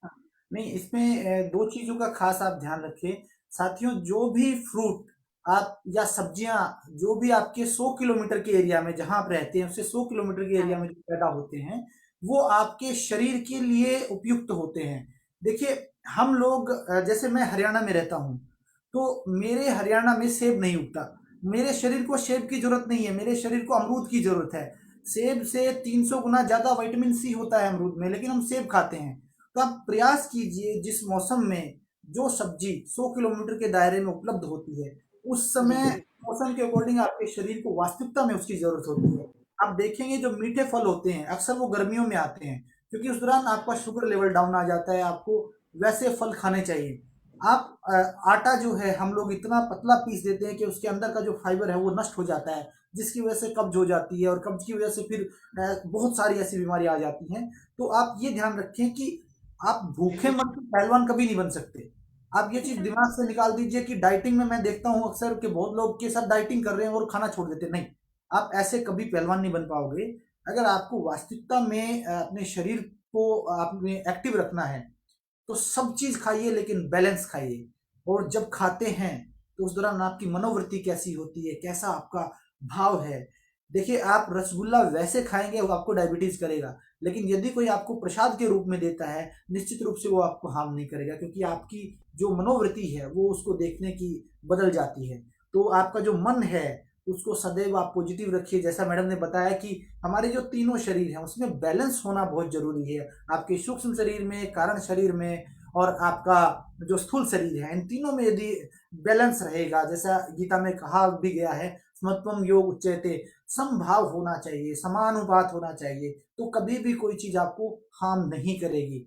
नहीं, इसमें दो चीजों का खास आप ध्यान रखें साथियों। जो भी फ्रूट आप या सब्जियां जो भी आपके 100 किलोमीटर के एरिया में जहां आप रहते हैं उससे 100 किलोमीटर के एरिया
हाँ,
में जो पैदा होते हैं, वो आपके शरीर के लिए उपयुक्त होते हैं। देखिए, हम लोग जैसे मैं हरियाणा में रहता हूँ, तो मेरे हरियाणा में सेब नहीं उगता। मेरे शरीर को सेब की जरूरत नहीं है, मेरे शरीर को अमरूद की जरूरत है। सेब से 300 गुना ज्यादा विटामिन सी होता है अमरूद में, लेकिन हम सेब खाते हैं। तो आप प्रयास कीजिए, जिस मौसम में जो सब्जी 100 किलोमीटर के दायरे में उपलब्ध होती है, उस
जी,
समय मौसम के अकॉर्डिंग आपके शरीर को वास्तविकता में उसकी जरूरत होती है। आप देखेंगे जो मीठे फल होते हैं अक्सर वो गर्मियों में आते हैं, क्योंकि उस दौरान आपका शुगर लेवल डाउन आ जाता है। आपको वैसे फल खाने चाहिए। आप आटा जो है हम लोग इतना पतला पीस देते हैं कि उसके अंदर का जो फाइबर है वो नष्ट हो जाता है, जिसकी वजह से कब्ज हो जाती है, और कब्ज की वजह से फिर बहुत सारी ऐसी बीमारियां आ जाती हैं। तो आप ये ध्यान रखें कि आप भूखे मर के पहलवान कभी नहीं बन सकते। आप ये चीज दिमाग से निकाल दीजिए कि डाइटिंग में मैं देखता हूं अक्सर कि बहुत लोग के साथ डाइटिंग कर रहे हैं और खाना छोड़ देते, नहीं। आप ऐसे कभी पहलवान नहीं बन पाओगे। अगर आपको वास्तविकता में अपने शरीर को आपने एक्टिव रखना है, तो सब चीज खाइए लेकिन बैलेंस खाइए। और जब खाते हैं तो उस दौरान आपकी मनोवृत्ति कैसी होती है, कैसा आपका भाव है, देखिए, आप रसगुल्ला वैसे खाएंगे वो आपको डायबिटीज करेगा, लेकिन यदि कोई आपको प्रसाद के रूप में देता है, निश्चित रूप से वो आपको हार्म नहीं करेगा, क्योंकि आपकी जो मनोवृत्ति है वो उसको देखने की बदल जाती है। तो आपका जो मन है उसको सदैव आप पॉजिटिव रखिए। जैसा मैडम ने बताया कि हमारे जो तीनों शरीर हैं उसमें बैलेंस होना बहुत जरूरी है। आपके सूक्ष्म शरीर में, कारण शरीर में और आपका जो स्थूल शरीर है, इन तीनों में यदि बैलेंस रहेगा, जैसा गीता में कहा भी गया है, समत्वम योग उच्यते, समभाव होना चाहिए, समानुपात होना चाहिए, तो कभी भी कोई चीज आपको हार्म नहीं करेगी।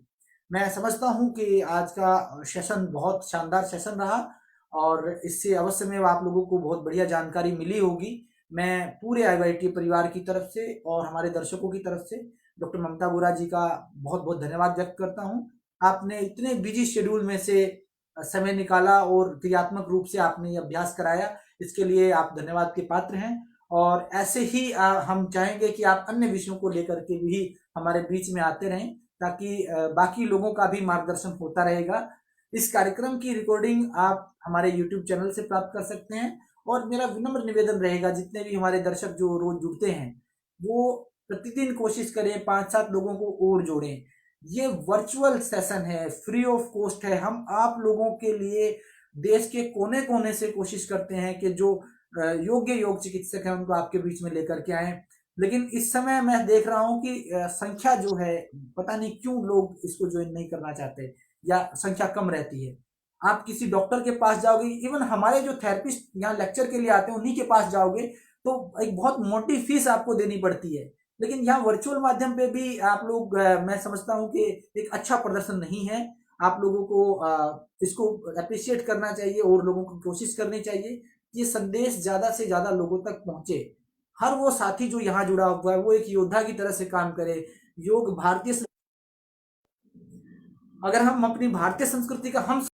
मैं समझता हूं कि आज का सेशन बहुत शानदार सेशन रहा और इससे अवश्य में आप लोगों को बहुत बढ़िया जानकारी मिली होगी। मैं पूरे आईआईटी परिवार की तरफ से और हमारे दर्शकों की तरफ से डॉक्टर ममता बोरा जी का बहुत बहुत धन्यवाद व्यक्त करता हूं। आपने इतने बिजी शेड्यूल में से समय निकाला और क्रियात्मक रूप से आपने ये अभ्यास कराया, इसके लिए आप धन्यवाद के पात्र हैं। और ऐसे ही हम चाहेंगे कि आप अन्य विषयों को लेकर के भी हमारे बीच में आते रहें, ताकि बाकी लोगों का भी मार्गदर्शन होता रहेगा। इस कार्यक्रम की रिकॉर्डिंग आप हमारे YouTube चैनल से प्राप्त कर सकते हैं। और मेरा विनम्र निवेदन रहेगा, जितने भी हमारे दर्शक जो रोज जुड़ते हैं वो प्रतिदिन कोशिश करें 5-7 लोगों को और जोड़ें। ये वर्चुअल सेशन है, फ्री ऑफ कॉस्ट है। हम आप लोगों के लिए देश के कोने कोने से कोशिश करते हैं कि जो योग्य योग चिकित्सक हैं उनको आपके बीच में लेकर के आए। लेकिन इस समय मैं देख रहा हूं कि संख्या जो है, पता नहीं क्यों लोग इसको ज्वाइन नहीं करना चाहते या संख्या कम रहती है। आप किसी डॉक्टर के पास जाओगे, इवन हमारे जो थेरेपिस्ट यहाँ लेक्चर के लिए आते हैं उन्हीं के पास जाओगे तो एक बहुत मोटी फीस आपको देनी पड़ती है। लेकिन यहाँ वर्चुअल माध्यम पे भी आप लोग मैं समझता हूँ कि एक अच्छा प्रदर्शन नहीं है। आप लोगों को इसको अप्रिशिएट करना चाहिए और लोगों को कोशिश करनी चाहिए कि ये संदेश ज्यादा से ज्यादा लोगों तक पहुंचे। हर वो साथी जो यहाँ जुड़ा हुआ है वो एक योद्धा की तरह से काम करे। योग भारतीय, अगर हम अपनी भारतीय संस्कृति का हम